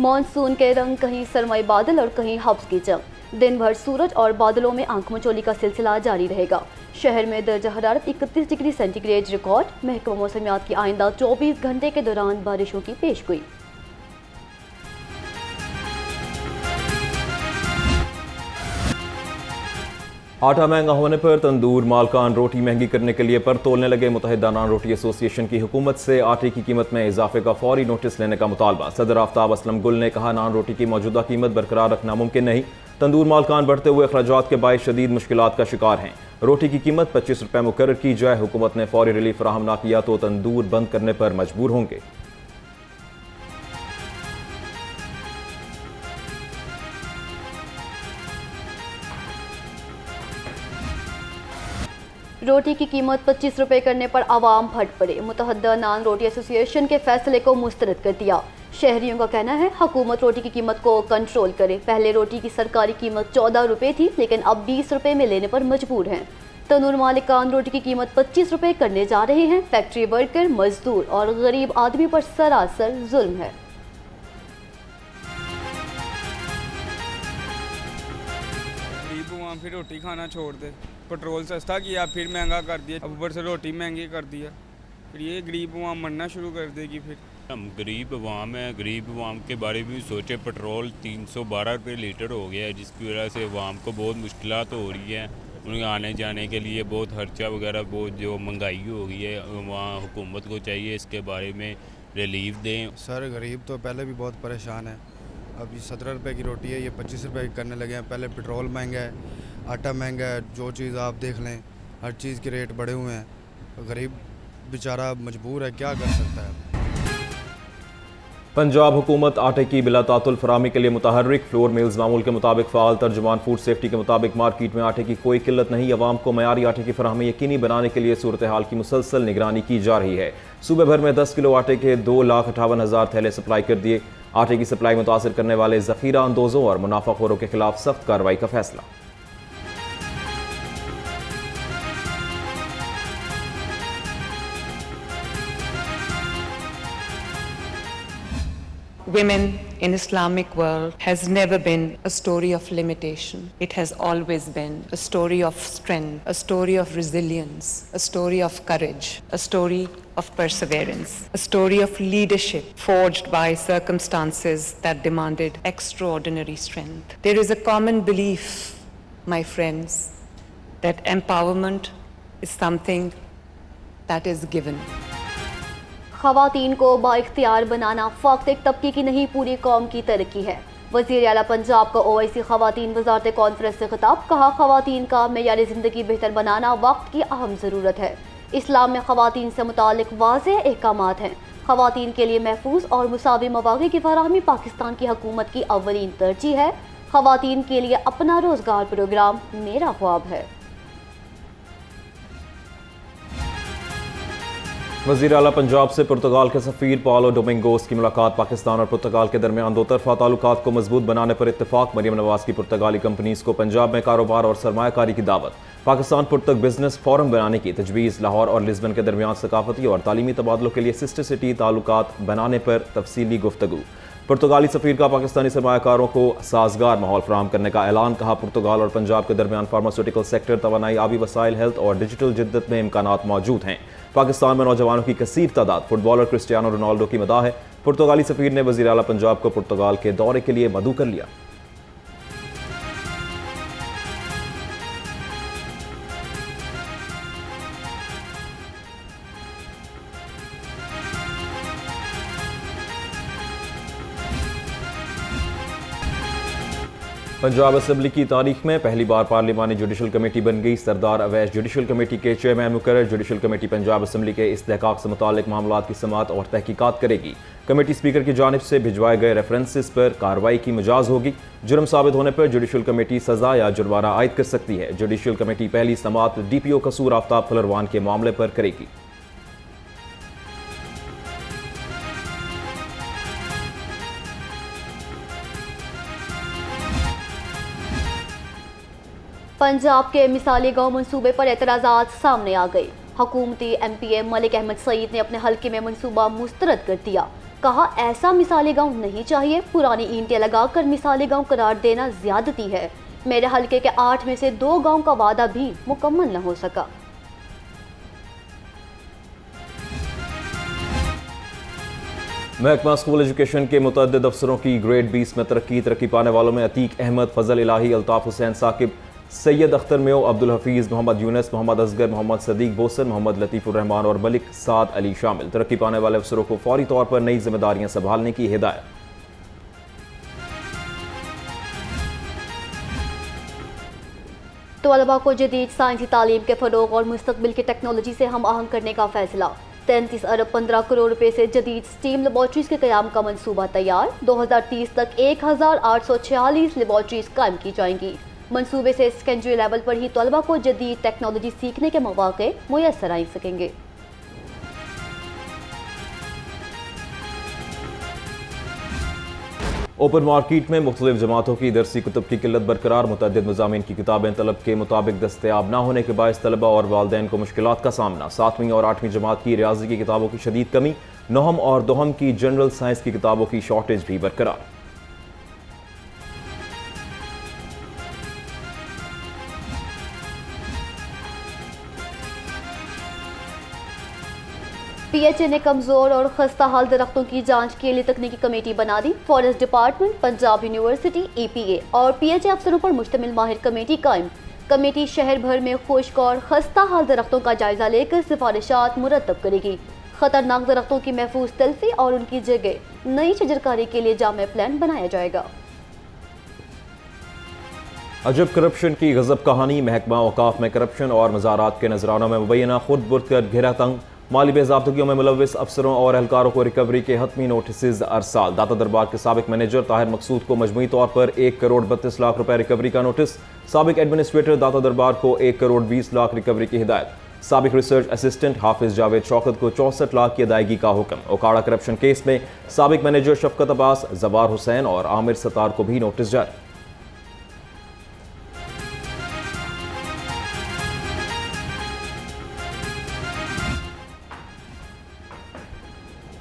Monsoon के रंग, कहीं सरमाई बादल और कहीं हब्स की जंग। दिन भर सूरज और बादलों में आंख मचोली का सिलसिला जारी रहेगा। शहर में दर्जा हरारत 31 डिग्री सेंटीग्रेड रिकॉर्ड। महकमा मौसमियात की आइंदा 24 घंटे के दौरान बारिशों की पेशगोई। आटा महंगा होने पर तंदूर मालकान रोटी महंगी करने के लिए पर तोलने लगे। मुत्तहिदा नान रोटी एसोसिएशन की हुकूमत से आटे की कीमत में इजाफे का फौरी नोटिस लेने का मुतालबा। सदर आफ्ताब असलम गुल ने कहा, नान रोटी की मौजूदा कीमत बरकरार रखना मुमकिन नहीं। तंदूर मालकान बढ़ते हुए अखराजात के बायस शदीद मुश्किलात का शिकार हैं। रोटी की कीमत 25 रुपये मुकर्रर की जाए। हुकूमत ने फौरी रिलीफ फराहम ना किया तो तंदूर बंद करने पर मजबूर होंगे। रोटी की कीमत 25 रुपये करने पर आवाम फट पड़े। मुत्तहिदा नान रोटी एसोसिएशन के फैसले को मुस्तरद कर दिया। शहरियों का कहना है, हुकूमत रोटी की कीमत को कंट्रोल करे। पहले रोटी की सरकारी कीमत 14 रुपये थी, लेकिन अब 20 रुपये में लेने पर मजबूर हैं। तंदूर मालिकान रोटी की कीमत 25 रुपये करने जा रहे हैं। फैक्ट्री वर्कर, मजदूर और गरीब आदमी पर सरासर जुल्म है। फिर रोटी खाना छोड़ दे। पेट्रोल सस्ता किया, फिर महंगा कर दिया, अब ऊपर से रोटी महंगी कर दिया। फिर ये गरीब अवाम मरना शुरू कर देगी। फिर हम गरीब अवाम हैं, गरीब अवाम के बारे में सोचे। पेट्रोल 312 रुपये लीटर हो गया है, जिसकी वजह से अवाम को बहुत मुश्किलात हो रही है। उनके आने जाने के लिए बहुत खर्चा वगैरह, बहुत जो महंगाई हो गई है, वहाँ हुकूमत को चाहिए इसके बारे में रिलीफ दें। सर गरीब तो पहले भी बहुत परेशान है। अब ये 17 रुपये की रोटी है, ये 25 रुपये की करने लगे हैं। पहले पेट्रोल महंगा है, आटा महंगा है, जो चीज़ आप देख लें हर चीज़ के रेट बढ़े हुए हैं। गरीब बेचारा मजबूर है, क्या कर सकता है। पंजाब हुकूमत आटे की बिला तातुल फरामी के लिए मुतहर्रिक। फ्लोर मिल्स मामूल के मुताबिक फ़ाल। तर्जुमान फूड सेफ्टी के मुताबिक मार्केट में आटे की कोई किल्लत नहीं। अवाम को मयारी आटे की फराहमी यकीनी बनाने के लिए सूरत हाल की मुसलसल निगरानी की जा रही है। सूबे भर में 10 किलो आटे के 2,58,000 थैले सप्लाई कर दिए। आटे की सप्लाई मुतासर करने वाले ज़ख़ीरा अंदोज़ों और मुनाफाखोरों के खिलाफ सख्त कार्रवाई का फैसला। Women in Islamic world has never been a story of limitation. It has always been a story of strength, a story of resilience, a story of courage, a story of perseverance, a story of leadership forged by circumstances that demanded extraordinary strength. There is a common belief, my friends, that empowerment is something that is given. ख़वातीन को बाइख्तियार बनाना फ़क्त एक तबके की नहीं, पूरी कौम की तरक्की है। वज़ीर आला पंजाब का OIC ख़वातीन वज़ारत कॉन्फ्रेंस से खिताब। कहा, ख़वातीन का मेयार ज़िंदगी बेहतर बनाना वक्त की अहम ज़रूरत है। इस्लाम में ख़वातीन से मुताल्लिक़ वाज़ेह अहकामात हैं। ख़वातीन के लिए महफूज और मुसावी मवाक़े की फराहमी पाकिस्तान की हुकूमत की अव्वलीन तरजीह है। ख़वातीन के लिए अपना रोज़गार प्रोग्राम मेरा ख्वाब है। वज़ीर आला पंजाब से पुर्तगाल के सफ़ीर पालो डोमिंगोस की मुलाकात। पाकिस्तान और पुर्तगाल के दरमियान दो तरफ़ा ताल्लुकात को मजबूत बनाने पर इत्तेफाक। मरियम नवाज़ की पुर्तगाली कंपनीज़ को पंजाब में कारोबार और सरमायाकारी की दावत। पाकिस्तान पुर्तग बिजनेस फोरम बनाने की तजवीज़। लाहौर और लिस्बन के दरमियान सकाफती और तालीमी तबादलों के लिए सिस्टर सिटी ताल्लुकात बनाने पर तफसीली गुफ्तगू। पुर्तगाली सफ़ीर का पाकिस्तानी सरमायाकारों को साजगार माहौल फराहम करने का ऐलान। कहा, पुर्तगाल और पंजाब के दरमियान फार्मास्यूटिकल सेक्टर, तवानाई, आबी वसाइल, हेल्थ और डिजिटल जिद्दत में इम्कानात मौजूद हैं। पाकिस्तान में नौजवानों की कसीर तादाद। फुटबॉलर क्रिस्टियानो रोनाल्डो की मदाह है। पुर्तगाली सफ़ीर ने वज़ीर आला पंजाब को पुर्तगाल के दौरे के लिए मदऊ कर लिया। पंजाब असम्बली की तारीख में पहली बार पार्लिमानी जुडिशल कमेटी बन गई। सरदार अवैस जुडिशल कमेटी के चेयरमैन मुकर्रर। जुडिशल कमेटी पंजाब असम्बली के इस्तेहकाक से मुताल्लिक मामलात की समाअत और तहकीकात करेगी। कमेटी स्पीकर की जानिब से भिजवाए गए रेफरेंसेस पर कार्रवाई की मिजाज होगी। जुर्म साबित होने पर जुडिशल कमेटी सजा या जुर्माना आयद कर सकती है। जुडिशल कमेटी पहली समाअत DPO कसूर आफ्ताब फलरवान के मामले पर करेगी। पंजाब के मिसाली गाँव मनसूबे पर एतराज़ात सामने आ गए। हुकूमती MPA मलिक अहमद सईद ने अपने हल्के में मनसूबा मुस्तरद कर दिया। कहा ऐसा मिसाली गांव नहीं चाहिए, पुरानी ईंटें लगाकर मिसाली गांव करार देना ज्यादती है। मेरे हलके के 8 में से 2 गांव का वादा भी मुकम्मल न हो सका। महकमा स्कूल एजुकेशन के मुतअद्दिद अफसरों की ग्रेड 20 में तरक्की पाने वालों में अतीक अहमद, फजल इलाही, अल्ताफ हुसैन साकिब, सैयद अख्तर मेओ, अब्दुल हफीज़, मोहम्मद यूनस, मोहम्मद असगर, मोहम्मद सदीक बोसन, मोहम्मद लतीफ़ुर रहमान और मलिक साद अली शामिल। तरक्की पाने वाले अफसरों को फौरी तौर पर नई जिम्मेदारियां संभालने की हिदायत। तलबा को जदीद साइंसी तालीम के फ़रोग़ और मुस्तक़बिल की टेक्नोलॉजी से हम आहंग करने का फैसला। 33 अरब 15 करोड़ रुपए से जदीद स्टीम लेबॉर्ट्रीज के क़याम का मंसूबा तैयार। 2030 तक 1846 लेबॉर्ट्रीज कायम की जाएंगी। मंसूबे से सेकेंडरी लेवल पर ही तलबा को जदीद टेक्नोलॉजी सीखने के मौक़े मुयस्सर आ सकेंगे। ओपन मार्केट में मुख्तलिफ जमातों की दरसी कुतुब की किल्लत बरकरार। मुतअद्दिद मज़ामीन की किताबें तलब के मुताबिक दस्तयाब न होने के बायस तलबा और वालदैन को मुश्किलात का सामना। 7वीं और 8वीं जमात की रियाजी की किताबों की शदीद कमी। नहम और दोहम की जनरल साइंस की किताबों की शॉर्टेज भी बरकरार। PHA ने कमजोर और खस्ता हाल दरख्तों की जांच के लिए तकनीकी कमेटी बना दी। Forest department, Punjab university, EPA और PHA अफसरों पर मुश्तमिल माहिर कमेटी कायम। कमेटी शहर भर में खुश्क और खस्ता हाल दरख्तों का जायजा लेकर सिफारिशात मुरतब करेगी। खतरनाक दरख्तों की महफूज तल्फी और उनकी जगह नई शजरकारी के लिए जामे प्लान बनाया जाएगा। अजब करप्शन की गजब कहानी। महकमा औकाफ में करप्शन और मज़ारात के नजरानों में मुबैना खुद बुर्द कर घेरा तंग। माली बेज़ाब्तगियों में मुलव्विस अफसरों और एहलकारों को रिकवरी के हतमी नोटिस अरसाल। दाता दरबार के साबिक मैनेजर ताहिर मकसूद को मजमूई तौर पर 1 करोड़ 32 लाख रुपए रिकवरी का नोटिस। साबिक एडमिनिस्ट्रेटर दाता दरबार को 1 करोड़ 20 लाख रिकवरी की हिदायत। साबिक रिसर्च असिस्टेंट हाफिज जावेद शौकत को 64 लाख की अदायगी का हुक्म। ओकाड़ा करप्शन केस में साबिक मैनेजर शफकत अब्बास, जवार हुसैन और आमिर सतार को भी नोटिस जारी।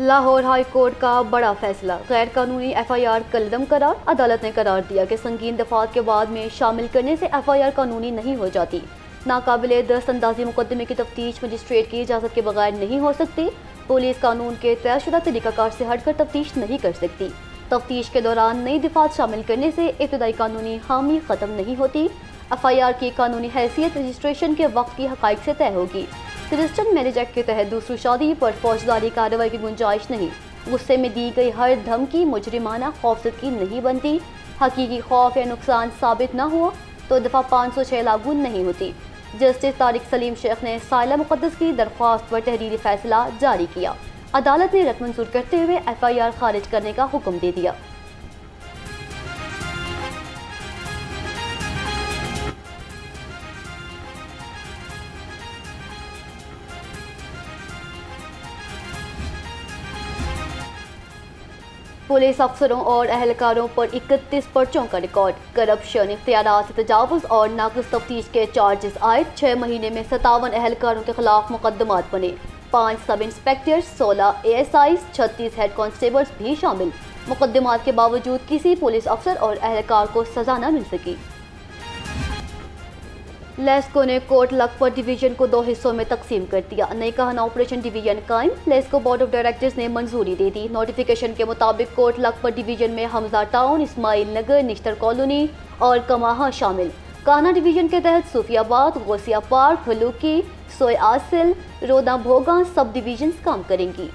लाहौर हाई कोर्ट का बड़ा फैसला। गैर कानूनी FIR कलदम करार। अदालत ने करार दिया कि संगीन दफात के बाद में शामिल करने से FIR कानूनी नहीं हो जाती। नाकाबिले दस्तअंदाजी मुकदमे की तफ्तीश मजिस्ट्रेट की इजाज़त के बगैर नहीं हो सकती। पुलिस कानून के तयशुदा तरीक़ाकार से हटकर तफ्तीश नहीं कर सकती। तफ्तीश के दौरान नई दफात शामिल करने से इब्तदाई कानूनी हामी ख़त्म नहीं होती। FIR की कानूनी हैसियत रजिस्ट्रेशन के वक्त की हक़ाइक़ से तय होगी। क्रिस्टन मैरिज एक्ट के तहत दूसरी शादी पर फौजदारी कार्रवाई की गुंजाइश नहीं। गुस्से में दी गई हर धमकी मुजरिमाना खौफजदगी नहीं बनती। हकीकी खौफ या नुकसान साबित न हुआ तो दफ़ा 506 लागू नहीं होती। जस्टिस तारिक सलीम शेख ने साइला मुक़द्दस की दरख्वास्त पर तहरीरी फैसला जारी किया। अदालत ने रद्द मंजूर करते हुए FIR खारिज करने का हुक्म दे दिया। पुलिस अफसरों और एहलकारों पर 31 पर्चों का रिकॉर्ड। करप्शन, इख्तियारात से तजावुज़ और नाक़िस तफ्तीश के चार्जेस आए। 6 महीने में 57 एहलकारों के खिलाफ मुकदमात बने। 5 सब इंस्पेक्टर्स, 16 ASIs, 36 हेड कांस्टेबल्स भी शामिल। मुकदमात के बावजूद किसी पुलिस अफसर और एहलकार को सजा न मिल सकी। लेस्को ने कोट लखपत डिवीजन को 2 हिस्सों में तकसीम कर दिया। नई कहना ऑपरेशन डिवीजन कायम। लेस्को बोर्ड ऑफ डायरेक्टर्स ने मंजूरी दे दी। नोटिफिकेशन के मुताबिक कोट लखपत डिवीजन में हमजा टाउन, इस्माइल नगर, निश्तर कॉलोनी और कमाहा शामिल। कान्हा डिवीजन के तहत सूफियाबाद, गौसिया पार्क, हलूकी, सोए आसिल, रोदा भोगा सब डिवीजन काम करेंगी।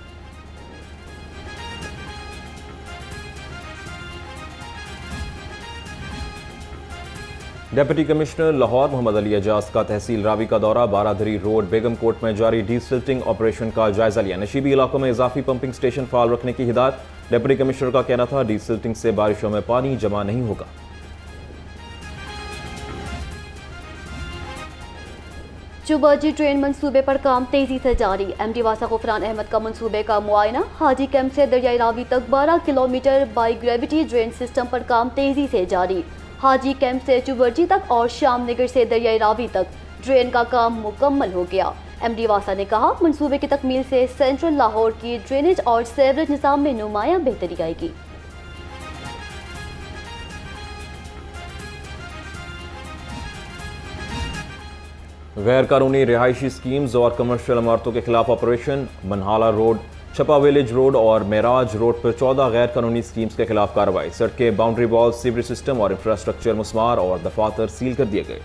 डेप्यूटी कमिश्नर लाहौर मोहम्मद अली एजाज का तहसील रावी का दौरा। बारादरी रोड बेगम कोट में जारी डीसिल्टिंग ऑपरेशन का जायजा लिया। नशीबी इलाकों में इजाफी पंपिंग स्टेशन फाल रखने की हिदायत। डेप्यूटी कमिश्नर का कहना था डीसिल्टिंग से बारिशों में पानी जमा नहीं होगा। चुबर्जी ट्रेन मंसूबे पर काम तेजी से जारी। MD वासा गुफरान अहमद का मंसूबे का मुआयना। हाजी कैंप से दरियाई रावी तक 12 kilometre by gravity drain system पर काम तेजी से जारी। हाजी कैंप से चुबर्जी तक और शाम नगर से दरियाई रावी तक ड्रेन का काम मुकम्मल हो गया। एमडी वासा ने कहा, मंसूबे की तकमील से सेंट्रल लाहौर की ड्रेनेज और सीवरेज निज़ाम में नुमायां बेहतरी आएगी। गैर कानूनी रिहायशी स्कीम्स और कमर्शियल इमारतों के खिलाफ ऑपरेशन। मनहाला रोड, छपा विलेज रोड और मेराज रोड पर 14 गैर कानूनी स्कीम्स के खिलाफ कार्रवाई। सड़कें, बाउंड्री वॉल, सीवरेज सिस्टम और इंफ्रास्ट्रक्चर मुस्मार और दफातर सील कर दिए गए।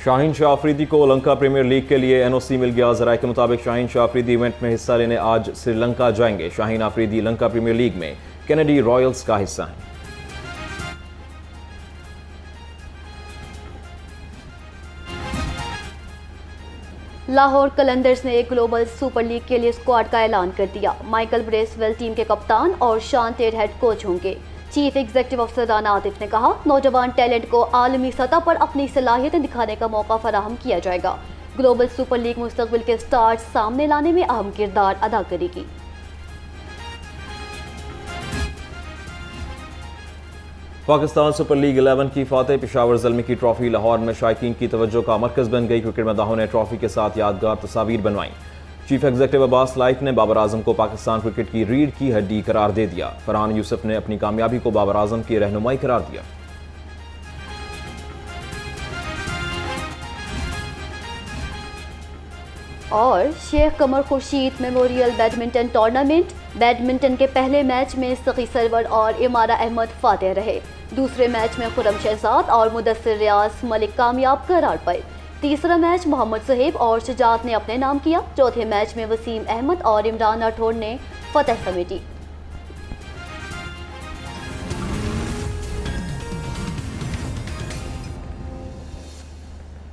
शाहीन शाह अफरीदी को लंका प्रीमियर लीग के लिए एनओसी मिल गया। जराये के मुताबिक शाहीन शाह अफरीदी इवेंट में हिस्सा लेने आज श्रीलंका जाएंगे। शाहीन अफरीदी लंका प्रीमियर लीग में कैनेडी रॉयल्स का हिस्सा हैं। लाहौर कलंदर्स ने एक ग्लोबल सुपर लीग के लिए स्क्वाड का ऐलान कर दिया। माइकल ब्रेसवेल टीम के कप्तान और शान टेड हेड कोच होंगे। चीफ एग्जीक्यूटिव अफसर राना आतिफ ने कहा, नौजवान टैलेंट को आलमी सतह पर अपनी सलाहियतें दिखाने का मौका फराहम किया जाएगा। ग्लोबल सुपर लीग मुस्तकबिल के स्टार्स सामने लाने में अहम किरदार अदा करेगी। पाकिस्तान सुपर लीग 11 की फातेह पेशावर ज़ल्मी की ट्रॉफी लाहौर में शायकीन की तवज्जो का मरकज़ बन गई। क्रिकेट मदाहों ने ट्रॉफी के साथ यादगार तस्वीर बनवाई। चीफ एग्जीक्यूटिव अब्बास लाइक ने बाबर आजम को पाकिस्तान क्रिकेट की रीढ़ की हड्डी करार दे दिया। फरहान यूसुफ ने अपनी कामयाबी को बाबर आजम की रहनुमाई करार दिया। और Sheikh Qamar Khurshid memorial badminton tournament. Badminton के पहले मैच में सकी सरवर और इमारा अहमद फातेह रहे। दूसरे मैच में खुरम शहजाद और मुदस्सिर रियाज मलिक कामयाब करार पाए। तीसरा मैच मोहम्मद सुहेब और शुजात ने अपने नाम किया। चौथे मैच में वसीम अहमद और इमरान राठौर ने फतह समेटी।